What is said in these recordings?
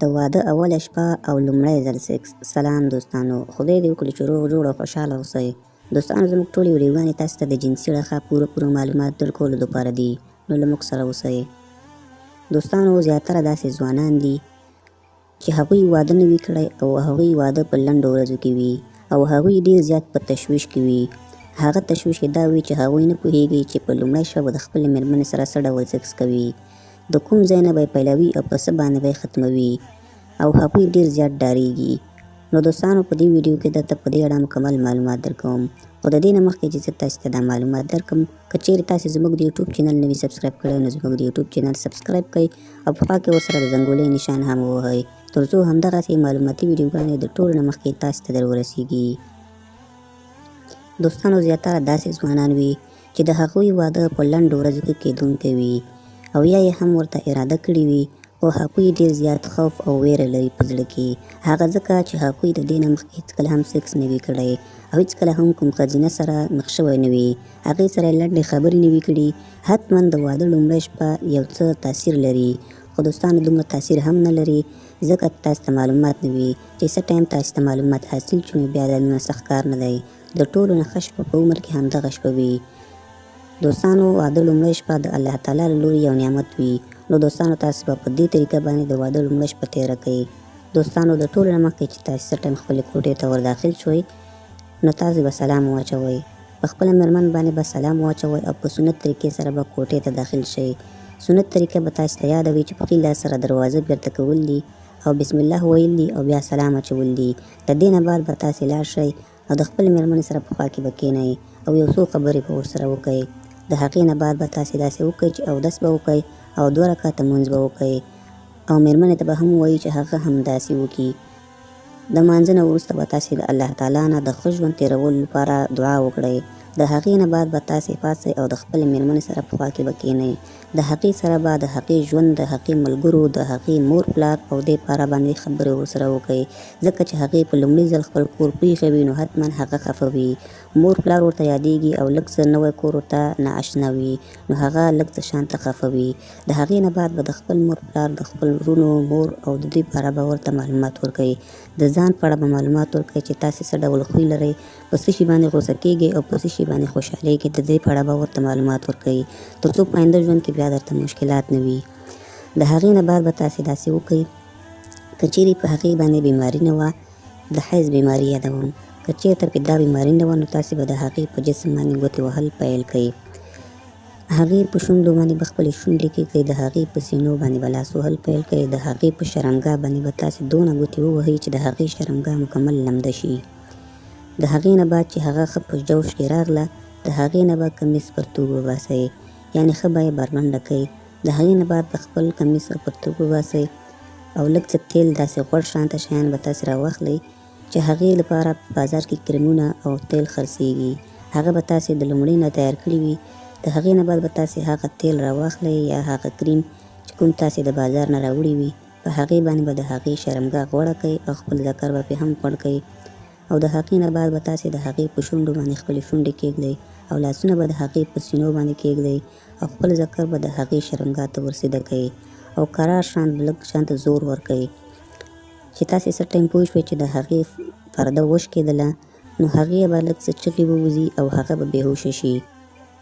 د واده اوله شپه او لومړی ځل سیکس. سلام دوستانو، خدای دې وکړي چې روغ جوړ او خوشحاله اوسئ. دوستانو، زموږ ټولې ویډیوګانې تاسو ته د جنسي اړخه پوره معلومات درکولو دپاره دي، نو له موږ سره اوسئ. دوستانو، زیاتره داسې ځوانان دي چې هغوی واده نه وي کړی او هغوی واده په لنډو ورځو کې وي او هغوی ډېر زیات په تشویش کې وي. هغه تشویش یې دا وي چې هغوی نه پوهیږي چې په لومړۍ شپه به د خپلې مېرمنې سره څه ډول سیکس کوي، د کوم ځای نه به یې پیلوي او په څه باندې به یې ختموي، او هغوی ډېر زیات ډارېږي. نو دوستانو، په دې ویډیو کې درته په دې اړه مکمل معلومات درکوم، خو د دې نه مخکې چې زه تاسو ته دا معلومات درکړم، که چیرې تاسې زموږ د یوټیوب چینل نوي سبسکرایب کړی نو زموږ د یوټیوب چینل سبسکرایب کړئ او په خوا کې ورسره د زنګولۍ نشان هم ووهئ، تر څو همدغسې معلوماتي ویډیوګانې د ټولو نه مخکې تاسو ته در ورسیږي. دوستانو، زیاتره داسې ځوانان وي چې د هغوی واده په لنډو ورځو کې کیدونکی وي او یا یې هم ورته اراده کړې وي، خو هغوی ډېر زیات خوف او ویره لري په زړه کې، هغه ځکه چې هغوی د دې نه مخکې هېڅکله هم سیکس نه وي کړی او هېڅکله هم کوم ښځینه سره مخ شوی نه وي، هغې سره یې لنډې خبرې نه وي کړي. حتما د واده لومړۍ شپه یو څه تاثیر لري، خو دوستانو دومره تاثیر هم نه لري، ځکه تاسو ته معلومات نه وي چې څه ټایم تاسو ته معلومات حاصل شي، نو بیا دا دومره سخت کار نه دی. د ټولو نه ښه شپه په عمر کې همدغه شپه وي. دوستانو، واده لومړۍ شپه د الله تعالی له لوري یو نعمت وي، نو دوستانو تاسو به په دې طریقه باندې د واده لومړۍ شپه تېره کړئ. دوستانو، د ټولو نه مخکې چې تاسو څه ټایم خپلې کوټې ته ور داخل شوئ، نو تاسو به سلام واچوئ، په خپله مېرمن باندې به سلام واچوئ او په سنت طریقې سره به کوټې ته داخل شئ. سنت طریقه به تاسو ته یاده وي چې په ښي لاس سره دروازه بیرته کول دي او بسم الله ویل دي او بیا سلام اچول دي. د دې نه بعد به تاسې لاړ شئ او د خپلې مېرمنې سره په خوا کې به کښېنئ او یو څو خبرې به ورسره وکئ. د هغې نه بعد به تاسې داسې وکئ چې اودس به وکئ او 2 رکعته لمونځ به وکئ او مېرمنې ته به هم ووایي چې هغه هم داسې وکړي. د لمانځه نه وروسته به تاسې د الله تعالی نه د ښه ژوند تېرولو لپاره دعا وکړئ. د هغې نه بعد به تاسې پاڅئ او د خپلې مېرمنې سره په خوا کې به کښېنئ. د هغې سره به د هغې ژوند، د هغې ملګرو، د هغې مور پلار او دې په اړه باندې خبرې ورسره وکړئ، ځکه چې هغې په لومړي ځل خپل کور پرېښی نو حتما هغه خفه وي. مور پلار ورته یادېږي او لږ څه نوی کور ورته نااشنا وي، نو هغه لږ څه شانته خفه وي. د هغې نه بعد به د خپل مور پلار، د خپل ورونو مور او د دوی په اړه به ورته معلومات ورکوئ. د ځان په اړه به معلومات ورکوئ چې تاسې څه ډول خوی لرئ، په څه شي باندې غوسه کېږئ او په څه شي باندې خوشحالېږئ. د دې په اړه به ورته معلومات ورکوئ، تر څو په آینده ژوند کې بیا درته مشکلات نه وي. د هغې نه بعد به تاسې داسې وکئ، که چیرې په هغې باندې بیماري نه وه، د حیض بیماري یادوم، که چېرته پې دا بیماري نه وه، نو تاسې به د هغې په جسم باندې ګوتې وهل پیل کړئ. هغې په شونډو باندې به خپلې شونډې کېږدئ، د هغې په سینو باندې به لاس وهل پیل کړئ، د هغې په شرمګاه باندې به تاسې دونه ګوتې ووهئ چې د هغې شرمګاه مکمل لمده شي. د هغې نه بعد چې هغه ښه په جوش کې راغله، د هغې نه به کمیس پرتوګ وباسئ، یعنې ښه به یې بربنډه کړئ. د هغې نه بعد به خپل کمیس پرتوګ وباسئ او لږ څه تیل، داسې غوړ شانته شیان به تاسې راواخلئ چې هغې لپاره په بازار کې کرمونه او تیل خرڅېږي، هغه به تاسې د لومړي نه تیار کړي وي. د هغې نه بعد به تاسې هغه تیل راواخلئ یا هغه کریم چې کوم تاسې د بازار نه راوړي وي، په هغې باندې به د هغې شرمګاه غوړه کړئ او خپل ذکر به پې هم غوړ کړئ. او د هغې نه بعد به تاسې د هغې په شونډو باندې خپلې شونډې کېږدئ او لاسونه به د هغې په سینو باندې کېږدئ او خپل ذکر به د هغې شرمګاه ته ورسیده کړئ او قرار شانت لږ شانته زور ورکړئ چې تاسې څه ټایم پوه شوئ چې د هغې پرده وشکېدله، نو هغې به لږ څه چغې ووځي او هغه به بېهوشه شي.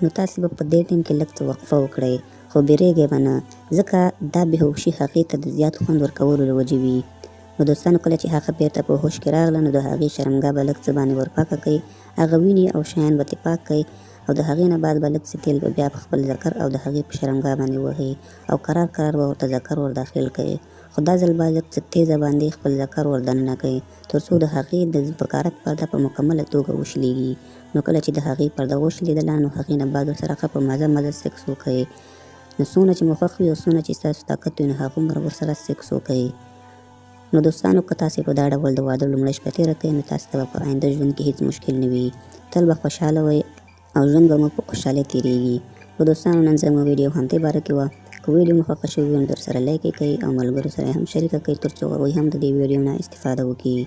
نو تاسې به په دې ټایم کې لږ څه وقفه وکړئ، خو بیریږئ به نه، ځکه دا بېهوشي هغې ته د زیات خوند ورکولو له وجې وي. نو دوستانو، کله چې هغه بېرته په هوش کې راغله، نو د هغې شرمګاه به لږ څه باندې ورپاکه کړئ، هغه وینې او شیان به ترې پاک کړئ او د هغې نه بعد به لږ څه تیل به بیا په خپل ذکر او د هغې په شرمګاه باندې ووهئ او قرار به ورته ذکر ور داخل کړئ، خو دا ځل به لږ څه تیزه باندې خپل ذکر ور دننه کړئ، تر څو د هغې د بکارت پرده په مکمله توګه وشلېږي. نو کله چې د هغې پرده وشلېدله، نو هغې نه بعد ورسره ښه په مزه سیکس وکړئ. نو څومره چې مو خوښ وي او څومره چې ستاسو طاقت وي، نو هغومره ورسره سیکس وکړئ. نو دوستانو، که تاسې په دا ډول د واده لومړۍ شپه تېره کړئ، نو تاسو ته به په آینده ژوند کې هېڅ مشکل نه وي، تل به خوشحاله وئ او ژوند به مو په خوشحالۍ تېرېږي. نو دوستانو، نن زموږ ویډیو همدې باره کې وه. که ویډیو مو خوښه شوې وي، نو درسره لایک یې کړئ او ملګرو سره یې هم شریکه کړئ، تر څو هغوی هم د دې ویډیو نه استفاده وکړي.